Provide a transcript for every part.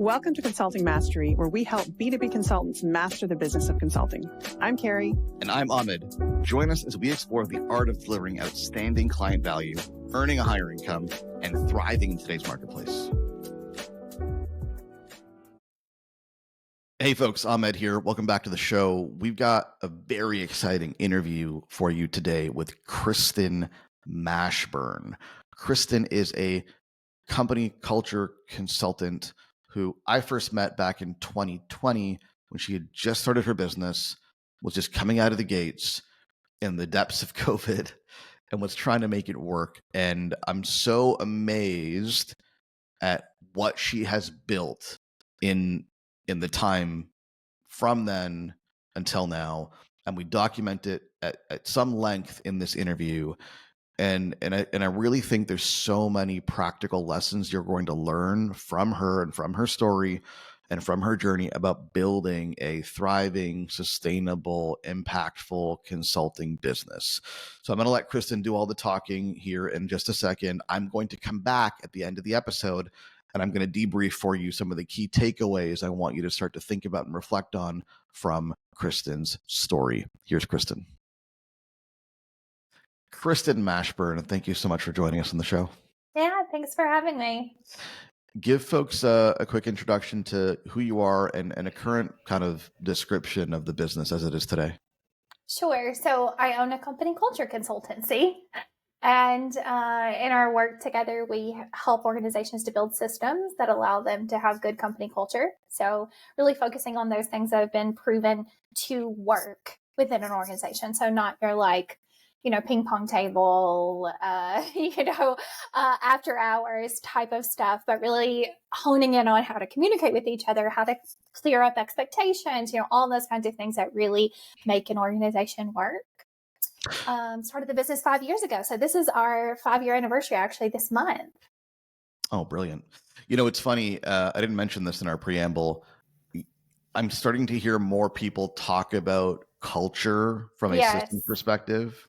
Welcome to Consulting Mastery, where we help B2B consultants master the business of consulting. I'm Carrie. And I'm Ahmad. Join us as we explore the art of delivering outstanding client value, earning a higher income, and thriving in today's marketplace. Hey folks, Ahmad here. Welcome back to the show. We've got a very exciting interview for you today with Kristen Mashburn. Kristen is a company culture consultant who I first met back in 2020 when she had just started her business, was just coming out of the gates in the depths of COVID and was trying to make it work. And I'm so amazed at what she has built in the time from then until now. And we document it at some length in this interview. And I really think there's so many practical lessons you're going to learn from her and from her story and from her journey about building a thriving, sustainable, impactful consulting business. So I'm going to let Kristen do all the talking here in just a second. I'm going to come back at the end of the episode and I'm going to debrief for you some of the key takeaways I want you to start to think about and reflect on from Kristen's story. Here's Kristen. Kristen Mashburn, thank you so much for joining us on the show. Yeah, thanks for having me. Give folks a quick introduction to who you are and a current kind of description of the business as it is today. Sure. So I own a company culture consultancy. And in our work together, we help organizations to build systems that allow them to have good company culture. So really focusing on those things that have been proven to work within an organization. So not your ping pong table, after hours type of stuff, but really honing in on how to communicate with each other, how to clear up expectations, all those kinds of things that really make an organization work. Started the business 5 years ago. So this is our 5-year anniversary actually this month. Oh, brilliant. It's funny. I didn't mention this in our preamble. I'm starting to hear more people talk about culture from a system perspective.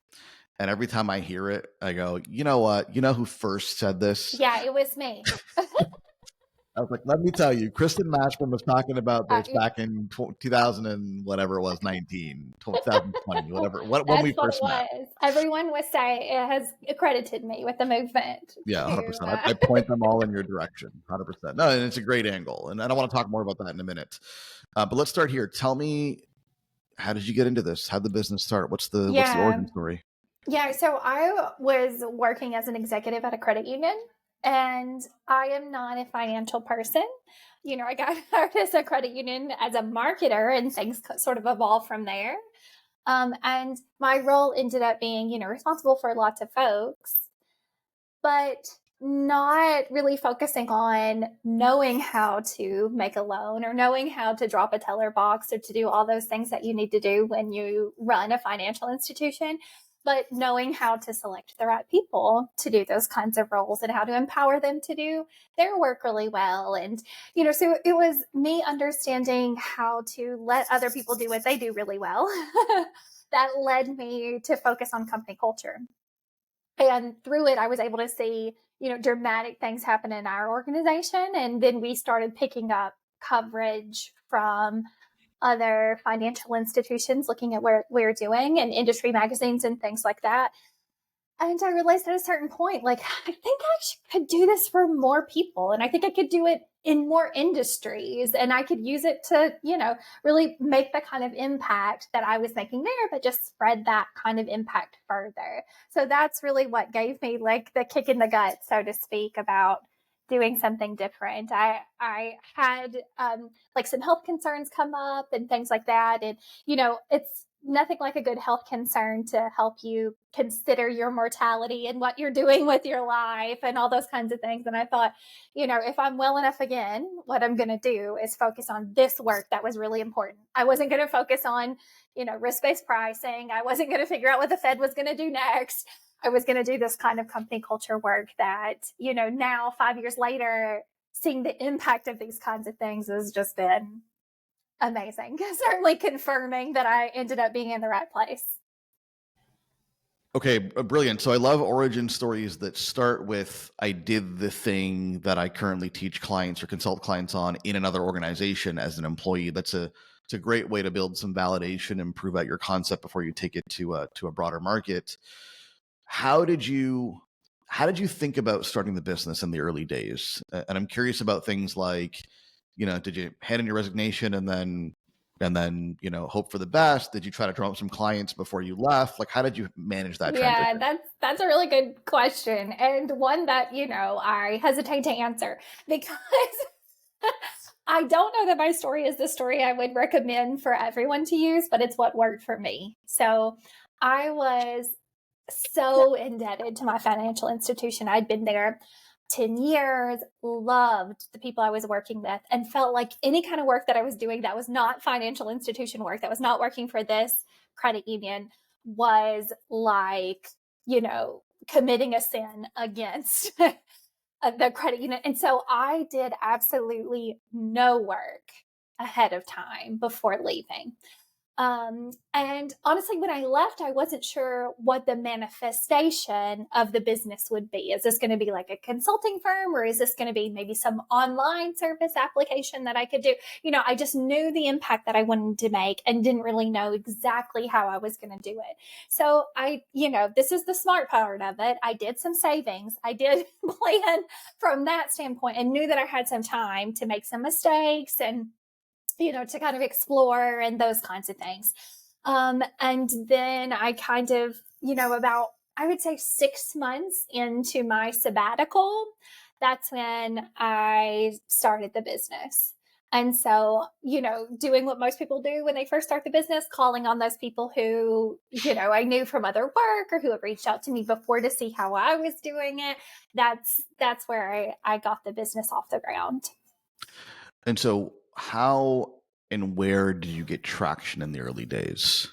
And every time I hear it, I go, you know what? You know who first said this? Yeah, it was me. I was like, let me tell you, Kristen Mashburn was talking about this back in 2000 and whatever it was, 2020, whatever, when we first met. Everyone was saying it has accredited me with the movement. Yeah, 100%. I point them all in your direction, 100%. No, and it's a great angle. And I don't want to talk more about that in a minute. But let's start here. Tell me, how did you get into this? How did the business start? What's the origin story? Yeah, so I was working as an executive at a credit union, and I am not a financial person. I got hired as a credit union as a marketer, and things sort of evolved from there. And my role ended up being, responsible for lots of folks, but not really focusing on knowing how to make a loan or knowing how to drop a teller box or to do all those things that you need to do when you run a financial institution, but knowing how to select the right people to do those kinds of roles and how to empower them to do their work really well. And, so it was me understanding how to let other people do what they do really well that led me to focus on company culture. And through it, I was able to see, dramatic things happen in our organization. And then we started picking up coverage from other financial institutions, looking at what we're doing and industry magazines and things like that. And I realized at a certain point, I think I could do this for more people. And I think I could do it in more industries. And I could use it to, really make the kind of impact that I was making there, but just spread that kind of impact further. So that's really what gave me the kick in the gut, so to speak, about doing something different. I had some health concerns come up and things like that. And, it's nothing like a good health concern to help you consider your mortality and what you're doing with your life and all those kinds of things. And I thought, if I'm well enough again, what I'm going to do is focus on this work that was really important. I wasn't going to focus on, risk-based pricing. I wasn't going to figure out what the Fed was going to do next. I was going to do this kind of company culture work that, now 5 years later, seeing the impact of these kinds of things has just been amazing. Certainly confirming that I ended up being in the right place. Okay, brilliant. So I love origin stories that start with, I did the thing that I currently teach clients or consult clients on in another organization as an employee. It's a great way to build some validation and prove out your concept before you take it to a broader market. How did you think about starting the business in the early days? And I'm curious about things like, did you hand in your resignation and then hope for the best? Did you try to drum up some clients before you left? Like, how did you manage that transition? Yeah, that's a really good question, and one that, I hesitate to answer because I don't know that my story is the story I would recommend for everyone to use, but it's what worked for me. So I was so indebted to my financial institution. I'd been there 10 years, loved the people I was working with, and felt like any kind of work that I was doing that was not financial institution work, that was not working for this credit union, was like, committing a sin against the credit union. And so I did absolutely no work ahead of time before leaving. And honestly, when I left, I wasn't sure what the manifestation of the business would be. Is this going to be like a consulting firm, or is this going to be maybe some online service application that I could do? I just knew the impact that I wanted to make and didn't really know exactly how I was going to do it. So this is the smart part of it. I did some savings. I did plan from that standpoint and knew that I had some time to make some mistakes and to kind of explore and those kinds of things. And then I kind of, about, I would say 6 months into my sabbatical, that's when I started the business. And so, doing what most people do when they first start the business, calling on those people who, I knew from other work or who had reached out to me before to see how I was doing it. That's where I got the business off the ground. And so how and where did you get traction in the early days?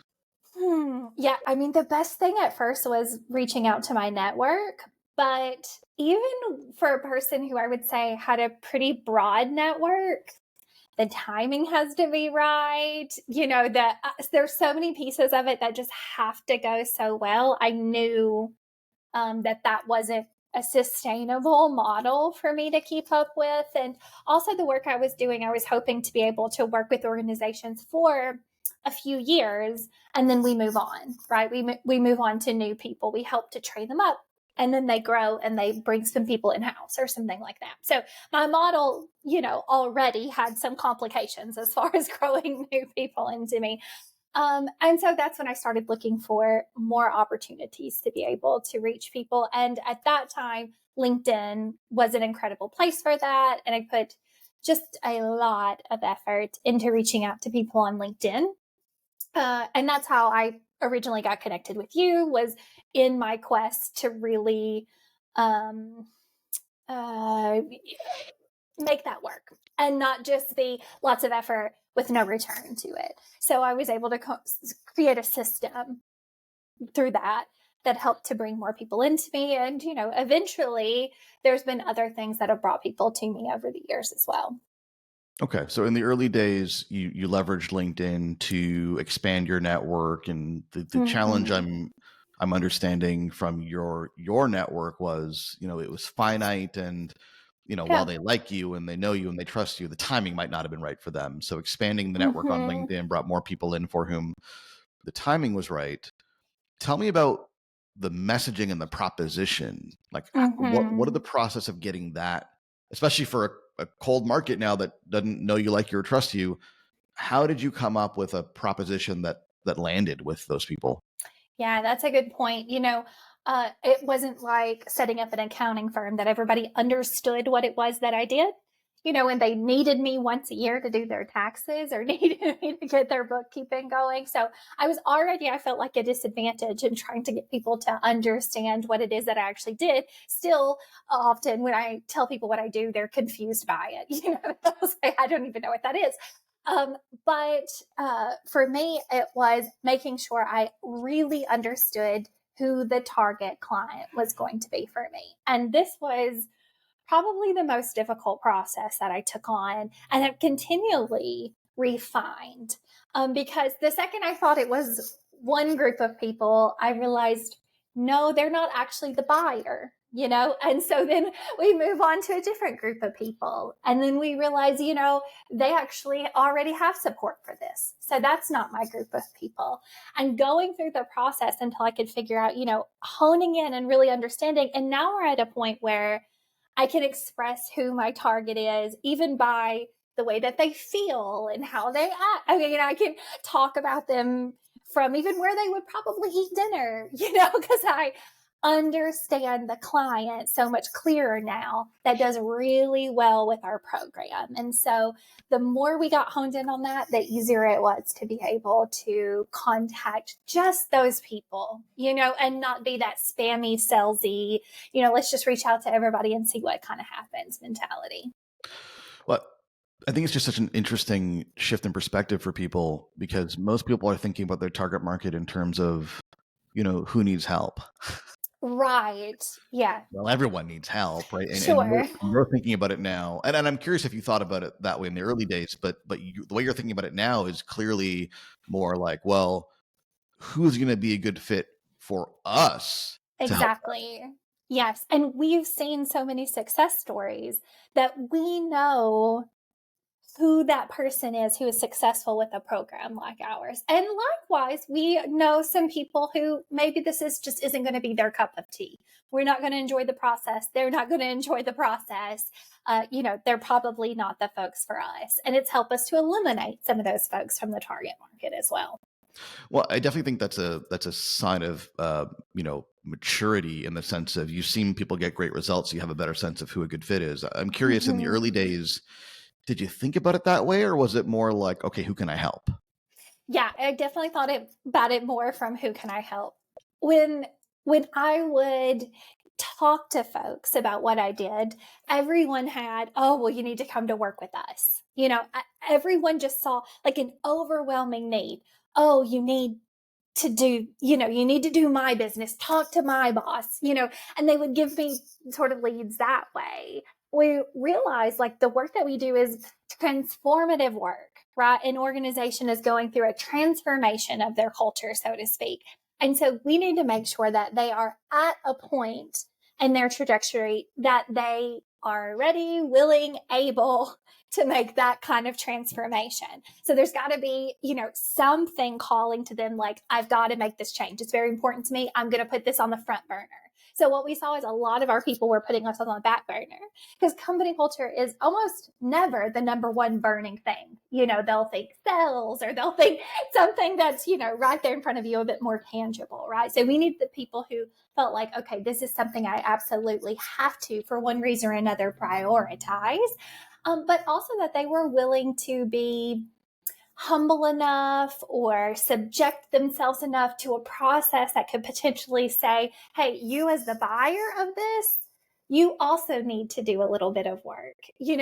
Yeah, I mean, the best thing at first was reaching out to my network. But even for a person who I would say had a pretty broad network, the timing has to be right. There's so many pieces of it that just have to go so well. I knew that wasn't a sustainable model for me to keep up with. And also the work I was doing, I was hoping to be able to work with organizations for a few years, and then we move on, right? We move on to new people. We help to train them up, and then they grow and they bring some people in-house or something like that. So my model, already had some complications as far as growing new people into me. And so that's when I started looking for more opportunities to be able to reach people. And at that time, LinkedIn was an incredible place for that. And I put just a lot of effort into reaching out to people on LinkedIn. And that's how I originally got connected with you, was in my quest to really make that work and not just be lots of effort with no return to it. So I was able to create a system through that helped to bring more people into me. And, eventually there's been other things that have brought people to me over the years as well. Okay. So in the early days, you leveraged LinkedIn to expand your network, and the challenge I'm understanding from your network was, it was finite, and while they like you and they know you and they trust you, the timing might not have been right for them. So expanding the network on LinkedIn brought more people in for whom the timing was right. Tell me about the messaging and the proposition. Like, what are the process of getting that, especially for a cold market now that doesn't know you, like you, or trust you? How did you come up with a proposition that landed with those people? Yeah, that's a good point. It wasn't like setting up an accounting firm that everybody understood what it was that I did. When they needed me once a year to do their taxes or needed me to get their bookkeeping going. So I felt like a disadvantage in trying to get people to understand what it is that I actually did. Still, often when I tell people what I do, they're confused by it. They'll say, I don't even know what that is. But for me, it was making sure I really understood who the target client was going to be for me. And this was probably the most difficult process that I took on and have continually refined. Because the second I thought it was one group of people, I realized no, they're not actually the buyer, And so then we move on to a different group of people. And then we realize, they actually already have support for this. So that's not my group of people. And going through the process until I could figure out, honing in and really understanding. And now we're at a point where I can express who my target is, even by the way that they feel and how they act. I mean, I can talk about them from even where they would probably eat dinner, because I understand the client so much clearer now. That does really well with our program. And so the more we got honed in on that, the easier it was to be able to contact just those people, and not be that spammy, salesy, let's just reach out to everybody and see what kind of happens mentality. Well, I think it's just such an interesting shift in perspective for people, because most people are thinking about their target market in terms of, who needs help. Right. Yeah. Well, everyone needs help, right? Sure. And you're thinking about it now, and I'm curious if you thought about it that way in the early days, but the way you're thinking about it now is clearly more like, well, who's going to be a good fit for us? Exactly. Yes. And we've seen so many success stories that we know who that person is who is successful with a program like ours. And likewise, we know some people who maybe this isn't going to be their cup of tea. We're not going to enjoy the process. They're not going to enjoy the process. They're probably not the folks for us. And it's helped us to eliminate some of those folks from the target market as well. Well, I definitely think that's a sign of maturity, in the sense of you've seen people get great results. So you have a better sense of who a good fit is. I'm curious, in the early days, did you think about it that way, or was it more like, okay, who can I help? Yeah, I definitely thought about it more from who can I help. When I would talk to folks about what I did, everyone had, oh, well, you need to come to work with us. Everyone just saw like an overwhelming need. Oh, you need to do my business, talk to my boss, and they would give me sort of leads that way. We realize like the work that we do is transformative work, right? An organization is going through a transformation of their culture, so to speak. And so we need to make sure that they are at a point in their trajectory that they are ready, willing, able to make that kind of transformation. So there's got to be, something calling to them like, I've got to make this change. It's very important to me. I'm going to put this on the front burner. So what we saw is a lot of our people were putting us on the back burner, because company culture is almost never the number one burning thing. They'll think sales, or they'll think something that's, right there in front of you, a bit more tangible, right? So we need the people who felt like, okay, this is something I absolutely have to, for one reason or another, prioritize. But also that they were willing to be humble enough or subject themselves enough to a process that could potentially say, hey, you as the buyer of this, you also need to do a little bit of work. You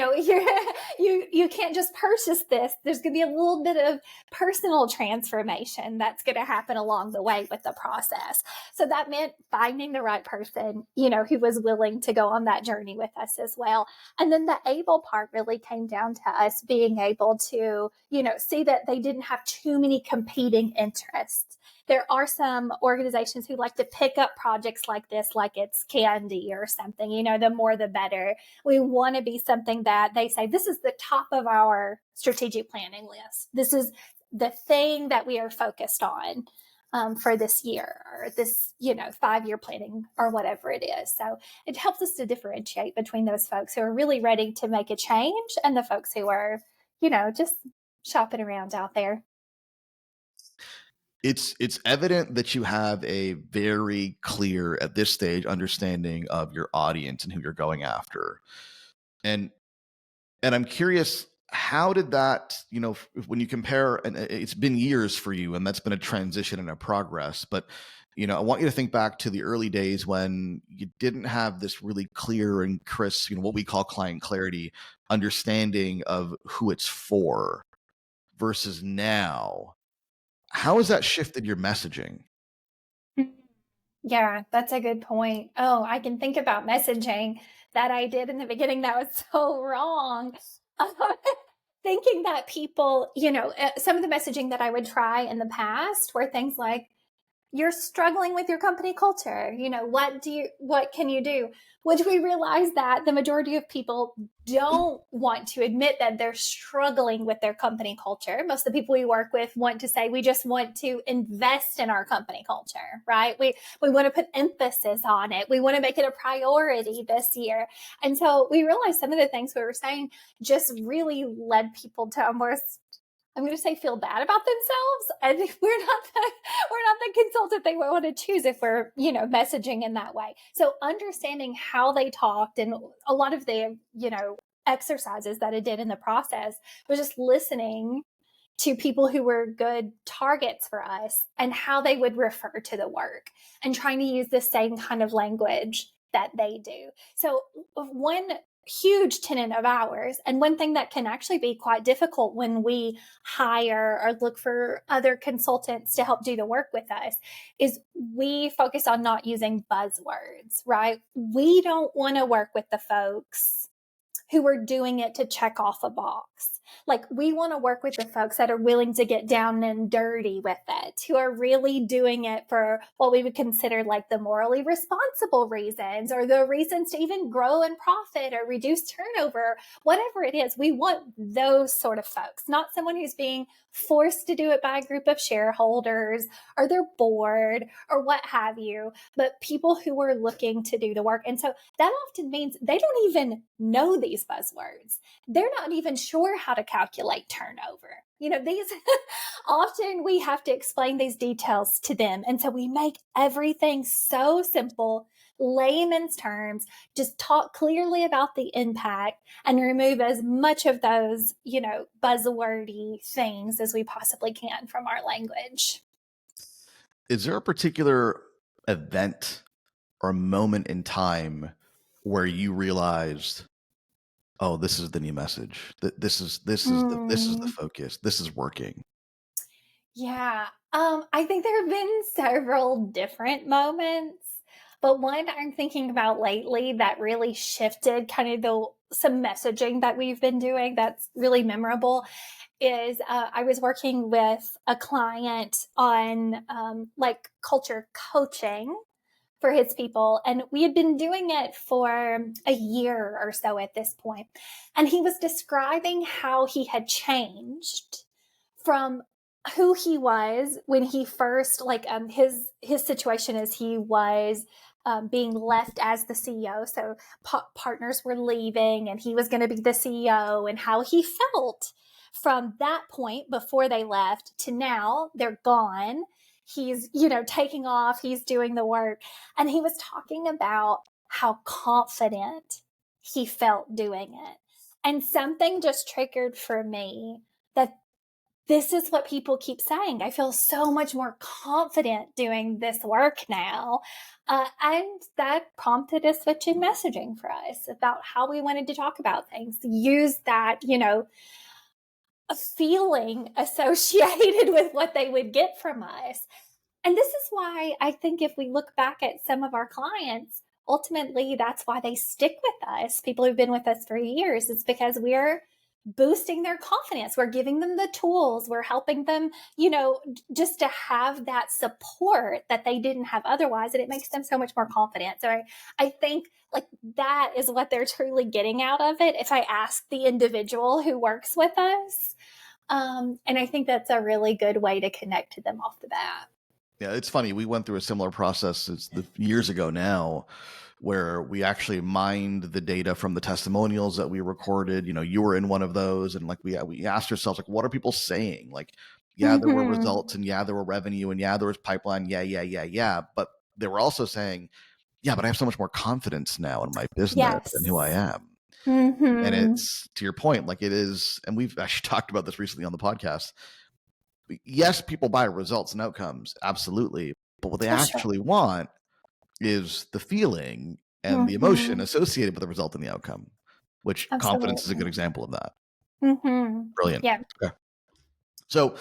can't just purchase this. There's going to be a little bit of personal transformation that's going to happen along the way with the process. So that meant finding the right person, who was willing to go on that journey with us as well. And then the able part really came down to us being able to, see that they didn't have too many competing interests. There are some organizations who like to pick up projects like this, like it's candy or something, the more the better. We want to be something that they say, this is the top of our strategic planning list. This is the thing that we are focused on for this year, or this, 5-year planning, or whatever it is. So it helps us to differentiate between those folks who are really ready to make a change and the folks who are, just shopping around out there. It's evident that you have a very clear, at this stage, understanding of your audience and who you're going after. And I'm curious, how did that, when you compare, and it's been years for you, and that's been a transition and a progress, but I want you to think back to the early days when you didn't have this really clear and crisp, what we call client clarity, understanding of who it's for, versus now. How has that shifted your messaging? Yeah, that's a good point. Oh, I can think about messaging that I did in the beginning that was so wrong. Thinking that people, some of the messaging that I would try in the past were things like, you're struggling with your company culture. What can you do? Which we realize that the majority of people don't want to admit that they're struggling with their company culture. Most of the people we work with want to say, we just want to invest in our company culture, right? We want to put emphasis on it. We want to make it a priority this year. And so we realized some of the things we were saying just really led people to almost, I'm going to say, feel bad about themselves. And we're not the consultant they want to choose if we're, messaging in that way. So understanding how they talked, and a lot of the, exercises that I did in the process was just listening to people who were good targets for us and how they would refer to the work, and trying to use the same kind of language that they do. So one huge tenet of ours, and one thing that can actually be quite difficult when we hire or look for other consultants to help do the work with us, is we focus on not using buzzwords, right? We don't want to work with the folks who are doing it to check off a box. Like, we want to work with the folks that are willing to get down and dirty with it, who are really doing it for what we would consider like the morally responsible reasons, or the reasons to even grow and profit or reduce turnover, whatever it is. We want those sort of folks, not someone who's being forced to do it by a group of shareholders or their board or what have you, but people who are looking to do the work. And so that often means they don't even know these buzzwords. They're not even sure how to calculate turnover. These often we have to explain these details to them. And so we make everything so simple, layman's terms, just talk clearly about the impact and remove as much of those, buzzwordy things as we possibly can from our language. Is there a particular event or moment in time where you realized, oh, this is the new message. This is the focus. This is working? Yeah. I think there have been several different moments, but one I'm thinking about lately that really shifted kind of some messaging that we've been doing that's really memorable is I was working with a client on like culture coaching for his people. And we had been doing it for a year or so at this point. And he was describing how he had changed from who he was when he first, his situation is he was being left as the CEO. So partners were leaving and he was going to be the CEO, and how he felt from that point before they left to now they're gone. He's, taking off, he's doing the work. And he was talking about how confident he felt doing it. And something just triggered for me that this is what people keep saying. I feel so much more confident doing this work now. And that prompted a switch in messaging for us about how we wanted to talk about things. Use that, a feeling associated with what they would get from us. And this is why I think if we look back at some of our clients, ultimately that's why they stick with us. People who've been with us for years, it's because we're boosting their confidence. We're giving them the tools. We're helping them, just to have that support that they didn't have otherwise. And it makes them so much more confident. So I think that is what they're truly getting out of it, if I ask the individual who works with us. And I think that's a really good way to connect to them off the bat. Yeah, it's funny. We went through a similar process years ago now, where we actually mined the data from the testimonials that we recorded. You were in one of those, and we asked ourselves, what are people saying? There were results, and there were revenue, and there was pipeline. Yeah. But they were also saying, but I have so much more confidence now in my business and who I am. Mm-hmm. And it's, to your point, it is, and we've actually talked about this recently on the podcast. Yes, people buy results and outcomes, absolutely. But what they actually want is the feeling and the emotion associated with the result and the outcome, which confidence is a good example of that. Brilliant. Yeah. Okay. So,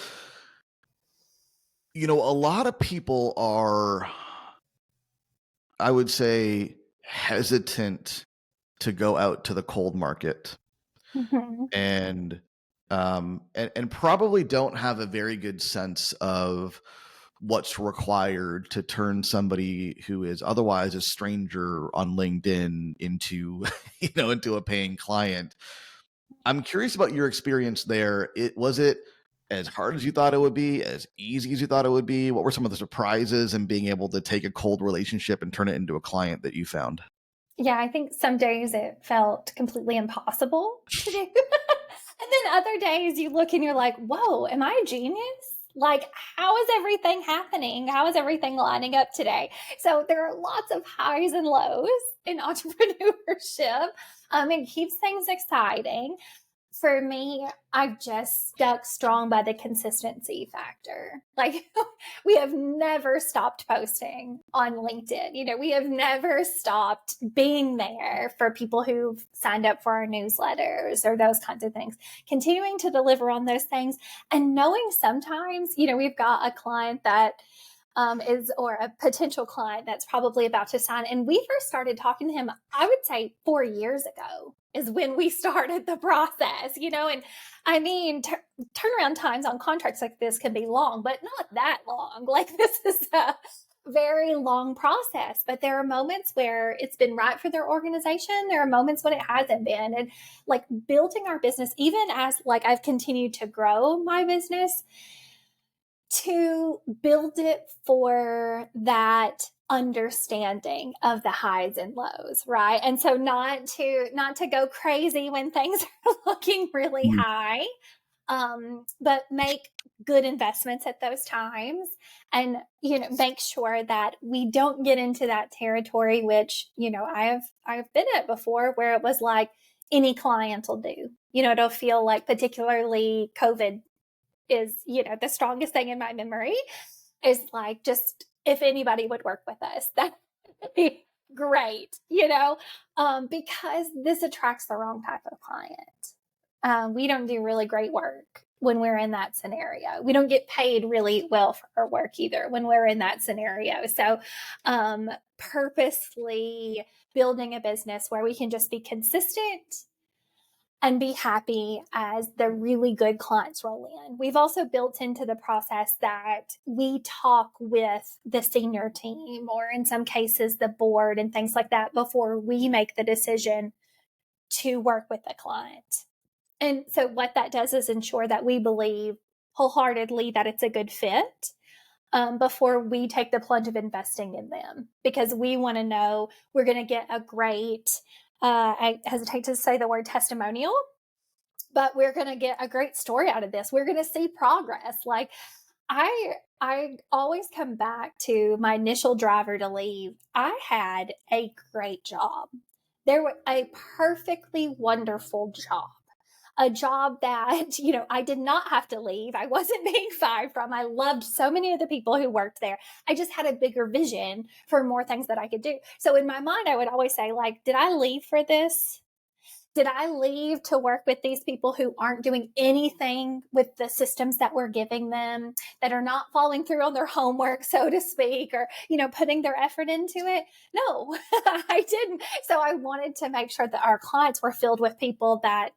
a lot of people are, I would say, hesitant to go out to the cold market, and probably don't have a very good sense of what's required to turn somebody who is otherwise a stranger on LinkedIn into, into a paying client. I'm curious about your experience there. Was it as hard as you thought it would be, as easy as you thought it would be? What were some of the surprises in being able to take a cold relationship and turn it into a client that you found? Yeah, I think some days it felt completely impossible to do. And then other days you look and you're like, whoa, am I a genius? Like, how is everything happening? How is everything lining up today? So there are lots of highs and lows in entrepreneurship. It keeps things exciting. For me, I've just stuck strong by the consistency factor. Like, we have never stopped posting on LinkedIn. We have never stopped being there for people who've signed up for our newsletters or those kinds of things, continuing to deliver on those things and knowing sometimes, we've got a client that or a potential client that's probably about to sign. And we first started talking to him, I would say 4 years ago is when we started the process, and I mean, turnaround times on contracts like this can be long, but not that long. Like, this is a very long process, but there are moments where it's been right for their organization. There are moments when it hasn't been. And like building our business, even as like I've continued to grow my business, to build it for that understanding of the highs and lows, right? And so not to go crazy when things are looking really high, but make good investments at those times, and make sure that we don't get into that territory, which I've been at before, where it was like any client will do. It'll feel like, particularly COVID is, the strongest thing in my memory is like, just if anybody would work with us, that would be great, because this attracts the wrong type of client. We don't do really great work when we're in that scenario. We don't get paid really well for our work either when we're in that scenario. So purposely building a business where we can just be consistent and be happy as the really good clients roll in. We've also built into the process that we talk with the senior team, or in some cases the board and things like that, before we make the decision to work with the client. And so what that does is ensure that we believe wholeheartedly that it's a good fit before we take the plunge of investing in them, because we want to know we're going to get a great, I hesitate to say the word testimonial, but we're going to get a great story out of this. We're going to see progress. Like, I always come back to my initial driver to leave. I had a great job. There was a perfectly wonderful job. A job that, I did not have to leave. I wasn't being fired from. I loved so many of the people who worked there. I just had a bigger vision for more things that I could do. So in my mind, I would always say, like, did I leave for this? Did I leave to work with these people who aren't doing anything with the systems that we're giving them, that are not following through on their homework, so to speak, or, putting their effort into it? No, I didn't. So I wanted to make sure that our clients were filled with people that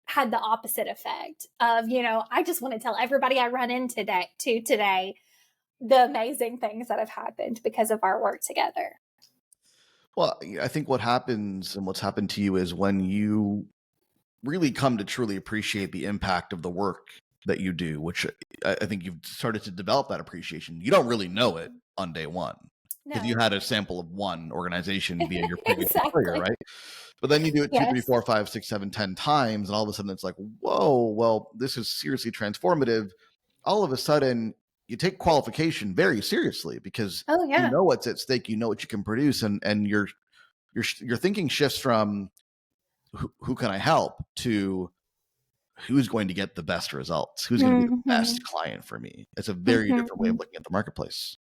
had the opposite effect of, I just want to tell everybody I run into today the amazing things that have happened because of our work together. Well, I think what happens and what's happened to you is when you really come to truly appreciate the impact of the work that you do, which I think you've started to develop that appreciation. You don't really know it on day one because you had a sample of one organization via your previous employer, right? But then you do it 2, 3, 4, 5, 6, 7, 10 times, and all of a sudden it's like, whoa, well, this is seriously transformative. All of a sudden, you take qualification very seriously because you know what's at stake, you know what you can produce, and your thinking shifts from who can I help to who's going to get the best results, who's going to be the best client for me. It's a very different way of looking at the marketplace.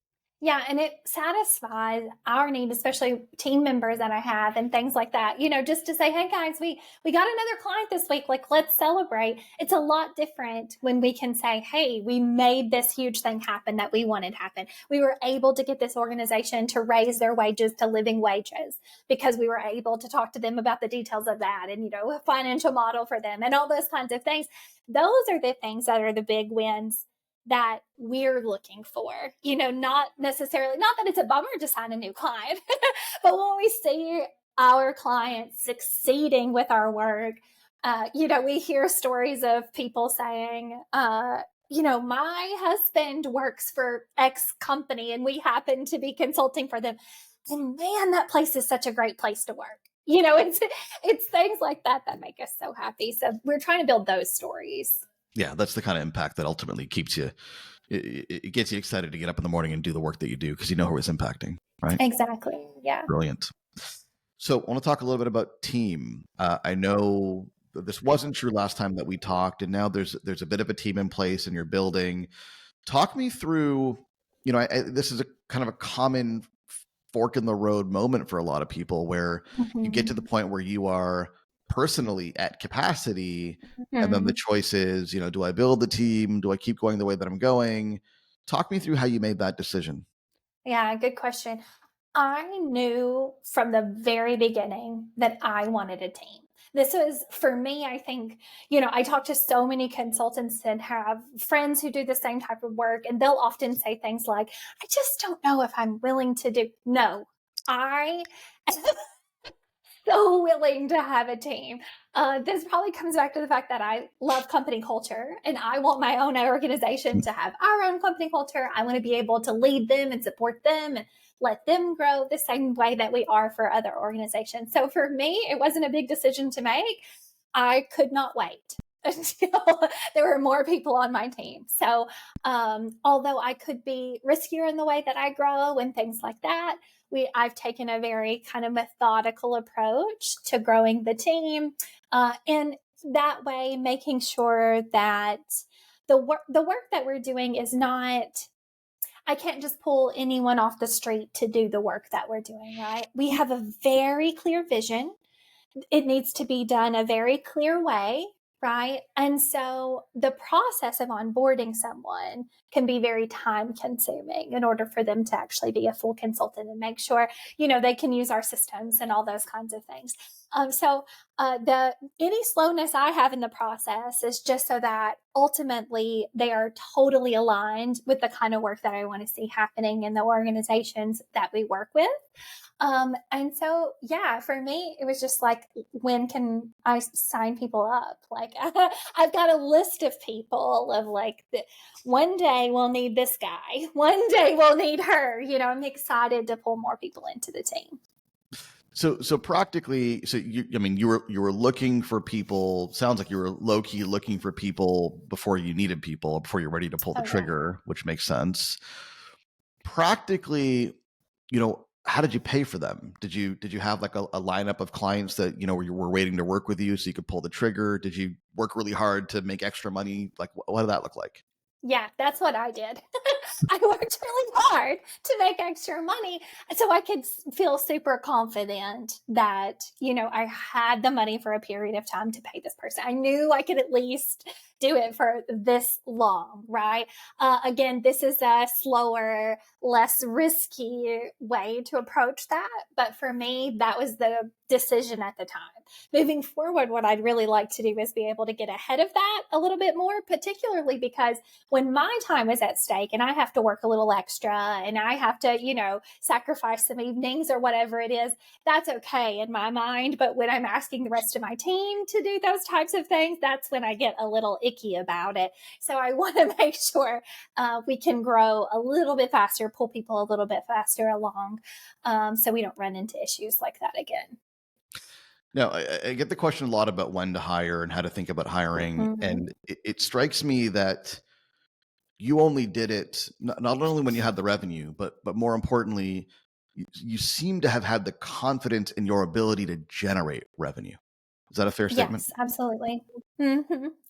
Yeah, and it satisfies our need, especially team members that I have and things like that, just to say, hey guys, we got another client this week, like, let's celebrate. It's a lot different when we can say, hey, we made this huge thing happen that we wanted happen. We were able to get this organization to raise their wages to living wages because we were able to talk to them about the details of that and, a financial model for them and all those kinds of things. Those are the things that are the big wins that we're looking for, not necessarily, not that it's a bummer to sign a new client, but when we see our clients succeeding with our work, we hear stories of people saying, my husband works for X company and we happen to be consulting for them. And man, that place is such a great place to work. It's things like that that make us so happy. So we're trying to build those stories. Yeah, that's the kind of impact that ultimately keeps you, it gets you excited to get up in the morning and do the work that you do because you know who it's impacting, right? Exactly. Yeah. Brilliant. So I want to talk a little bit about team. I know this wasn't true last time that we talked, and now there's a bit of a team in place and you're building. Talk me through, this is a kind of a common fork in the road moment for a lot of people where you get to the point where you are personally at capacity, and then the choice is, do I build the team? Do I keep going the way that I'm going? Talk me through how you made that decision. Yeah, good question. I knew from the very beginning that I wanted a team. This was for me, I think, I talk to so many consultants and have friends who do the same type of work, and they'll often say things like, I just don't know if I'm willing to do. No, I am so willing to have a team. This probably comes back to the fact that I love company culture and I want my own organization to have our own company culture. I want to be able to lead them and support them and let them grow the same way that we are for other organizations. So for me, it wasn't a big decision to make. I could not wait until there were more people on my team. So although I could be riskier in the way that I grow and things like that, I've taken a very kind of methodical approach to growing the team, and that way making sure that the work that we're doing is not, I can't just pull anyone off the street to do the work that we're doing, right? We have a very clear vision. It needs to be done a very clear way, right? And so the process of onboarding someone can be very time consuming in order for them to actually be a full consultant and make sure, they can use our systems and all those kinds of things. So any slowness I have in the process is just so that ultimately they are totally aligned with the kind of work that I want to see happening in the organizations that we work with. And so, yeah, for me, it was just like, when can I sign people up? Like, I've got a list of people of like, one day we'll need this guy. One day we'll need her. I'm excited to pull more people into the team. So practically, you were looking for people. Sounds like you were low key looking for people before you needed people, before you're ready to pull the trigger, which makes sense. Practically, how did you pay for them? Did you have like a lineup of clients that, were waiting to work with you so you could pull the trigger? Did you work really hard to make extra money? Like, what did that look like? Yeah, that's what I did. I worked really hard to make extra money so I could feel super confident that, I had the money for a period of time to pay this person. I knew I could at least do it for this long, right? Again, this is a slower, less risky way to approach that. But for me, that was the decision at the time. Moving forward, what I'd really like to do is be able to get ahead of that a little bit more, particularly because when my time is at stake and I have to work a little extra and I have to, sacrifice some evenings or whatever it is, that's okay in my mind. But when I'm asking the rest of my team to do those types of things, that's when I get a little icky about it. So I want to make sure we can grow a little bit faster, pull people a little bit faster along, so we don't run into issues like that again. Now, I get the question a lot about when to hire and how to think about hiring. And it strikes me that you only did it not only when you had the revenue, but more importantly, you seem to have had the confidence in your ability to generate revenue. Is that a fair statement? Yes, absolutely.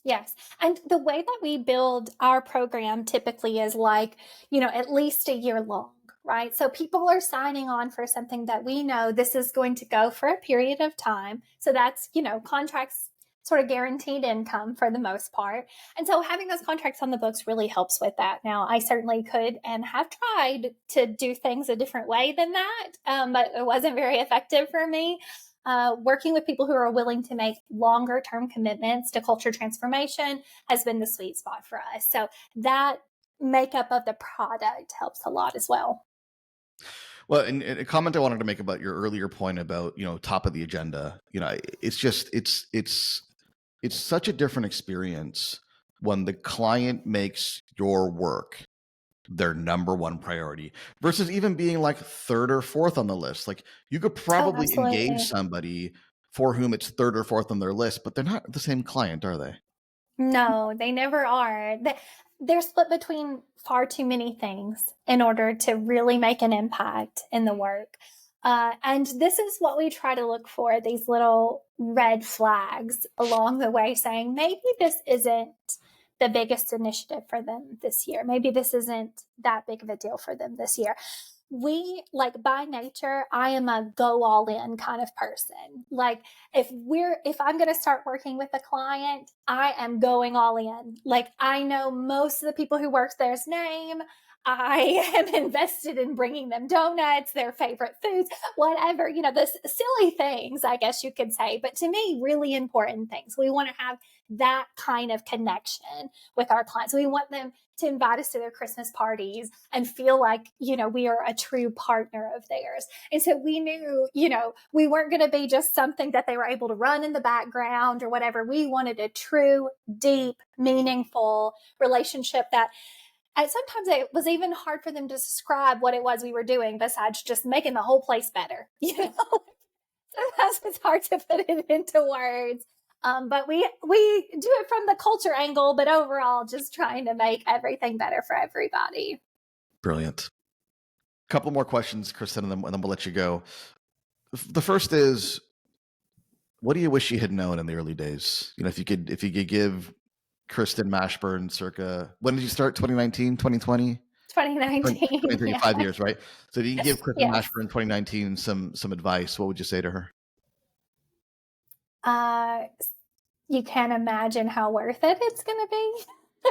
Yes. And the way that we build our program typically is like, at least a year long, right? So people are signing on for something that we know this is going to go for a period of time. So that's, contracts, sort of guaranteed income for the most part. And so having those contracts on the books really helps with that. Now, I certainly could and have tried to do things a different way than that, but it wasn't very effective for me. Working with people who are willing to make longer term commitments to culture transformation has been the sweet spot for us. So that makeup of the product helps a lot as well. Well, and a comment I wanted to make about your earlier point about, top of the agenda, it's just, it's such a different experience when the client makes your work their number one priority versus even being like third or fourth on the list. Like you could probably engage somebody for whom it's third or fourth on their list, but they're not the same client, are they? No, they never are. They're split between far too many things in order to really make an impact in the work. And this is what we try to look for, these little red flags along the way saying, maybe this isn't the biggest initiative for them this year. Maybe this isn't that big of a deal for them this year. We, like, by nature, I am a go all in kind of person. Like if I'm going to start working with a client, I am going all in. Like I know most of the people who work there's name. I am invested in bringing them donuts, their favorite foods, whatever, the silly things, I guess you could say. But to me, really important things. We want to have that kind of connection with our clients. We want them to invite us to their Christmas parties and feel like, we are a true partner of theirs. And so we knew, we weren't going to be just something that they were able to run in the background or whatever. We wanted a true, deep, meaningful relationship that, and sometimes it was even hard for them to describe what it was we were doing besides just making the whole place better. Sometimes it's hard to put it into words. But we do it from the culture angle, but overall just trying to make everything better for everybody. Brilliant. Couple more questions, Kristen, and then we'll let you go. The first is, what do you wish you had known in the early days? If you could give Kristen Mashburn circa, when did you start? 2019, 2020? 2019. Yeah. 5 years, right? So if you can give Kristen Yes. Mashburn 2019 some advice, what would you say to her? You can't imagine how worth it it's going to be.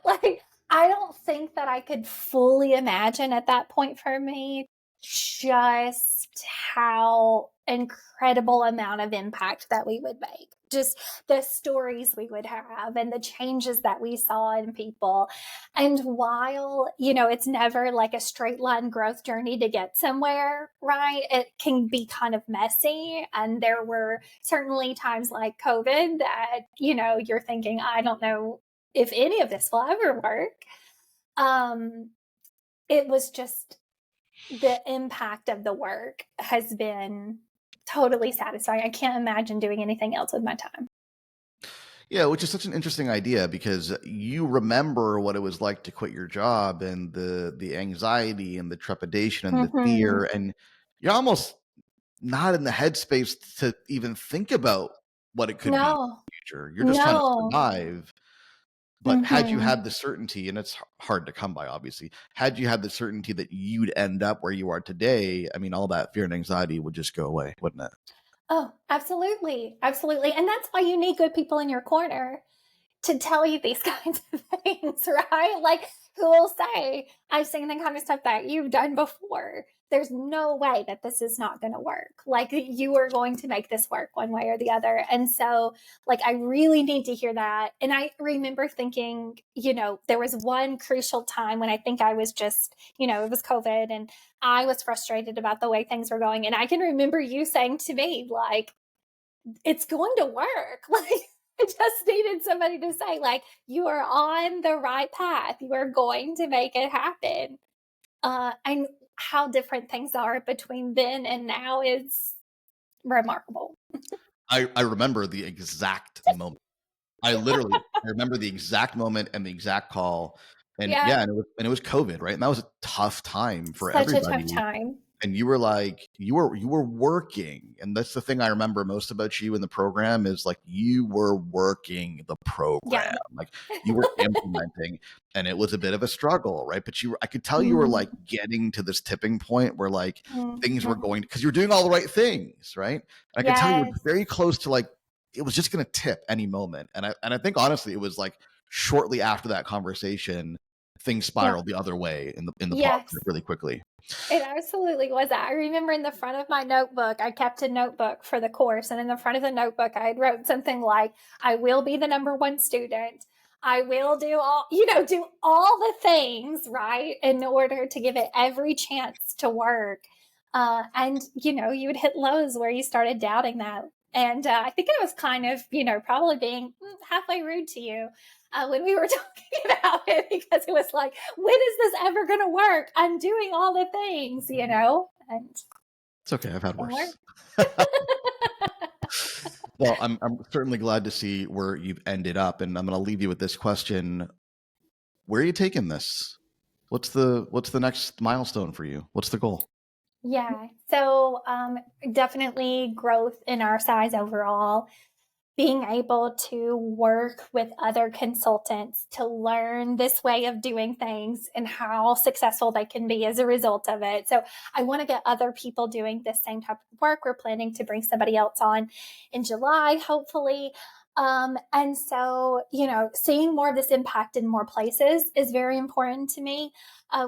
Like, I don't think that I could fully imagine at that point for me just how incredible amount of impact that we would make. Just the stories we would have and the changes that we saw in people. And while, it's never like a straight line growth journey to get somewhere, right? It can be kind of messy. And there were certainly times like COVID that, you're thinking, I don't know if any of this will ever work. It was just the impact of the work has been totally satisfying. I can't imagine doing anything else with my time. Yeah, which is such an interesting idea because you remember what it was like to quit your job and the anxiety and the trepidation and the fear, and you're almost not in the headspace to even think about what it could be in the future. You're just trying to survive. But had you had the certainty, and it's hard to come by, obviously, had you had the certainty that you'd end up where you are today, I mean, all that fear and anxiety would just go away, wouldn't it? Oh, absolutely. Absolutely. And that's why you need good people in your corner to tell you these kinds of things, right? Like, who will say, I've seen the kind of stuff that you've done before. There's no way that this is not going to work. Like, you are going to make this work one way or the other. And so, like, I really need to hear that. And I remember thinking, there was one crucial time when I think I was just, it was COVID and I was frustrated about the way things were going. And I can remember you saying to me, like, it's going to work. Like, I just needed somebody to say, like, you are on the right path. You are going to make it happen. And how different things are between then and now is remarkable. I remember the exact moment. I remember the exact moment and the exact call. And and it was COVID, right? And that was a tough time for everybody. Such a tough time. And you were like, you were working. And that's the thing I remember most about you in the program is like, you were working the program. Like you were implementing, and it was a bit of a struggle, right? But I could tell you were like getting to this tipping point where like things were going, because you're doing all the right things, right? And I could tell you were very close to like, it was just going to tip any moment. And I think honestly, it was like shortly after that conversation, things spiraled the other way in the positive really quickly. It absolutely was. I remember in the front of my notebook, I kept a notebook for the course. And in the front of the notebook, I had wrote something like, I will be the number one student. I will do all the things, right, in order to give it every chance to work. And, you would hit lows where you started doubting that. And I think I was kind of, probably being halfway rude to you when we were talking about it, because it was like, when is this ever going to work? I'm doing all the things, and It's okay. I've had worse. Well, I'm certainly glad to see where you've ended up, and I'm going to leave you with this question: where are you taking this? What's the next milestone for you? What's the goal? Yeah. So definitely growth in our size overall, being able to work with other consultants to learn this way of doing things and how successful they can be as a result of it. So I want to get other people doing the same type of work. We're planning to bring somebody else on in July, hopefully. And so, seeing more of this impact in more places is very important to me.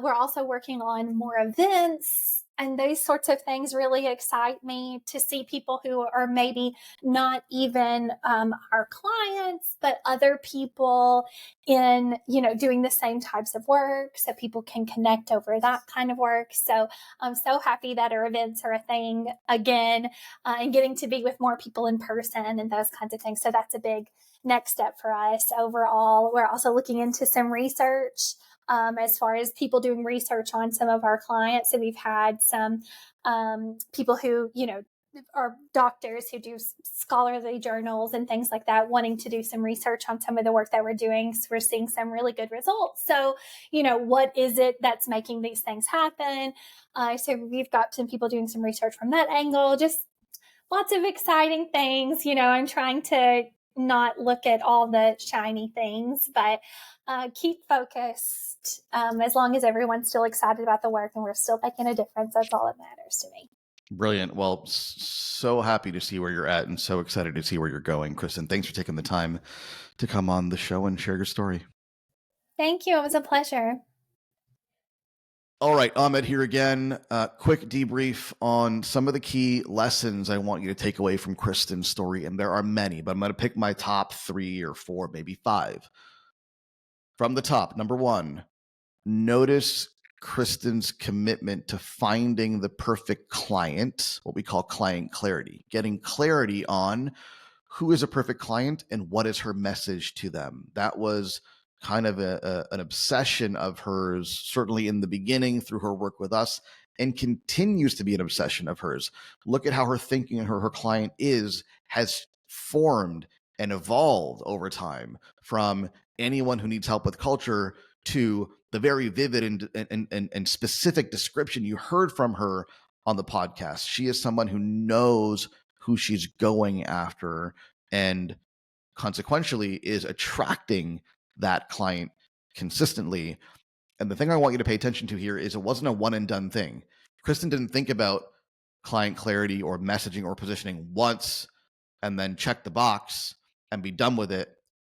We're also working on more events, and those sorts of things really excite me, to see people who are maybe not even our clients, but other people in, doing the same types of work, so people can connect over that kind of work. So I'm so happy that our events are a thing again, and getting to be with more people in person and those kinds of things. So that's a big next step for us overall. We're also looking into some research. As far as people doing research on some of our clients. So we've had some people who, are doctors who do scholarly journals and things like that, wanting to do some research on some of the work that we're doing. So we're seeing some really good results. So, what is it that's making these things happen? So we've got some people doing some research from that angle, just lots of exciting things. I'm trying to not look at all the shiny things, but keep focused. As long as everyone's still excited about the work and we're still making a difference, that's all that matters to me. Brilliant. Well, so happy to see where you're at and so excited to see where you're going. Kristen, thanks for taking the time to come on the show and share your story. Thank you. It was a pleasure. All right, Ahmad here again. Quick debrief on some of the key lessons I want you to take away from Kristen's story. And there are many, but I'm going to pick my top 3 or 4, maybe 5. From the top, number 1, notice Kristen's commitment to finding the perfect client, what we call client clarity, getting clarity on who is a perfect client and what is her message to them. That was kind of an obsession of hers, certainly in the beginning through her work with us, and continues to be an obsession of hers. Look at how her thinking and her client has formed and evolved over time, from anyone who needs help with culture to the very vivid and specific description you heard from her on the podcast. She is someone who knows who she's going after, and consequentially is attracting that client consistently. And the thing I want you to pay attention to here is it wasn't a one and done thing. Kristen didn't think about client clarity or messaging or positioning once and then check the box and be done with it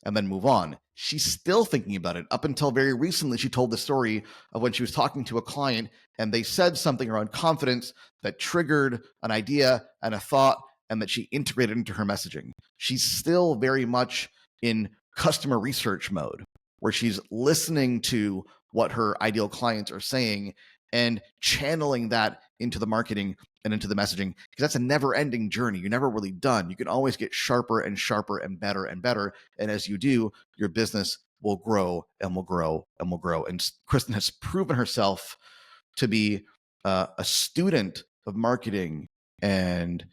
and then move on. She's still thinking about it. Up until very recently, she told the story of when she was talking to a client and they said something around confidence that triggered an idea and a thought, and that she integrated into her messaging. She's still very much in customer research mode, where she's listening to what her ideal clients are saying and channeling that into the marketing and into the messaging, because that's a never-ending journey. You're never really done. You can always get sharper and sharper and better and better. And as you do, your business will grow and will grow and will grow. And Kristen has proven herself to be a student of marketing and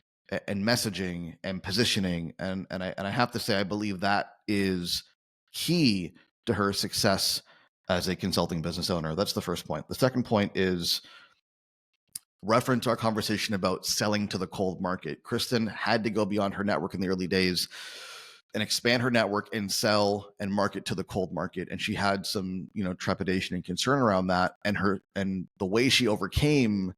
messaging and positioning. And I have to say, I believe that is key to her success as a consulting business owner. That's the first point. The second point is reference our conversation about selling to the cold market. Kristen had to go beyond her network in the early days and expand her network and sell and market to the cold market. And she had some, trepidation and concern around that. And the way she overcame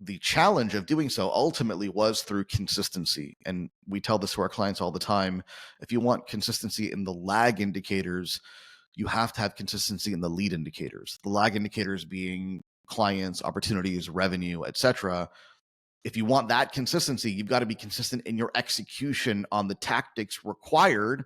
the challenge of doing so ultimately was through consistency. And we tell this to our clients all the time. If you want consistency in the lag indicators, you have to have consistency in the lead indicators. The lag indicators being clients, opportunities, revenue, etc. If you want that consistency, you've got to be consistent in your execution on the tactics required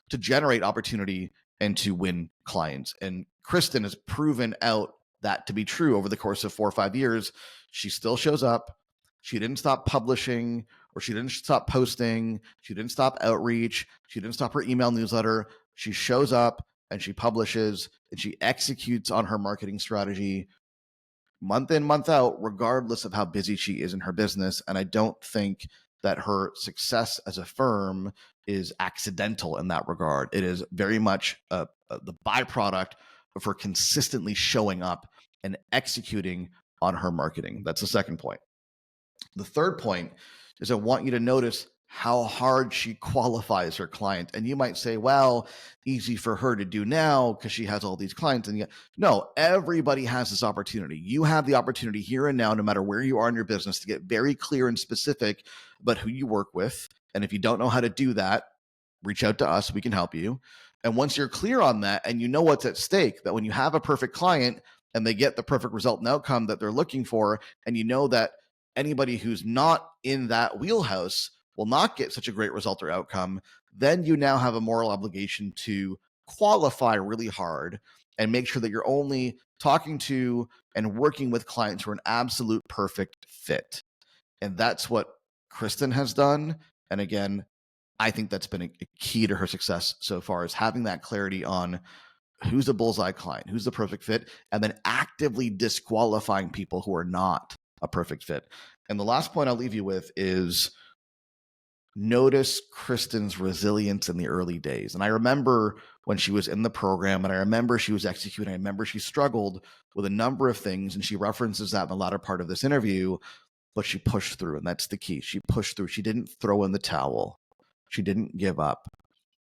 to generate opportunity and to win clients. And Kristen has proven out that to be true over the course of 4 or 5 years. She still shows up. She didn't stop publishing, or she didn't stop posting. She didn't stop outreach. She didn't stop her email newsletter. She shows up and she publishes and she executes on her marketing strategy month in, month out, regardless of how busy she is in her business. And I don't think that her success as a firm is accidental in that regard. It is very much the byproduct of her consistently showing up and executing on her marketing. That's the second point. The third point is I want you to notice how hard she qualifies her client. And you might say, well, easy for her to do now because she has all these clients. And yet, no, everybody has this opportunity. You have the opportunity here and now, no matter where you are in your business, to get very clear and specific about who you work with. And if you don't know how to do that, reach out to us. We can help you. And once you're clear on that and you know what's at stake, that when you have a perfect client and they get the perfect result and outcome that they're looking for, and you know that anybody who's not in that wheelhouse will not get such a great result or outcome, then you now have a moral obligation to qualify really hard and make sure that you're only talking to and working with clients who are an absolute perfect fit. And that's what Kristen has done. And again, I think that's been a key to her success so far, is having that clarity on who's a bullseye client, who's the perfect fit, and then actively disqualifying people who are not a perfect fit. And the last point I'll leave you with is notice Kristen's resilience in the early days. And I remember when she was in the program, and I remember she was executing, I remember she struggled with a number of things, and she references that in the latter part of this interview, but she pushed through, and that's the key. She pushed through. She didn't throw in the towel. She didn't give up.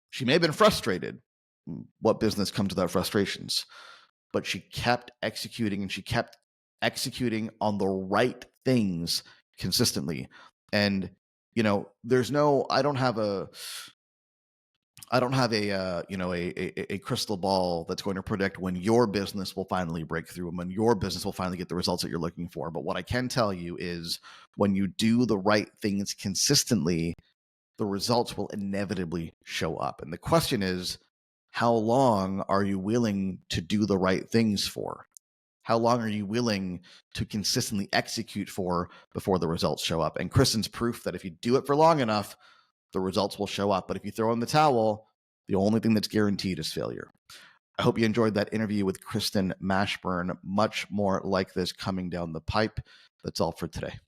She may have been frustrated. What business comes without frustrations? But she kept executing, and she kept executing on the right things consistently. And there's no, I don't have a crystal ball that's going to predict when your business will finally break through and when your business will finally get the results that you're looking for. But what I can tell you is when you do the right things consistently, the results will inevitably show up. And the question is, how long are you willing to do the right things for? How long are you willing to consistently execute for before the results show up? And Kristen's proof that if you do it for long enough, the results will show up. But if you throw in the towel, the only thing that's guaranteed is failure. I hope you enjoyed that interview with Kristen Mashburn. Much more like this coming down the pipe. That's all for today.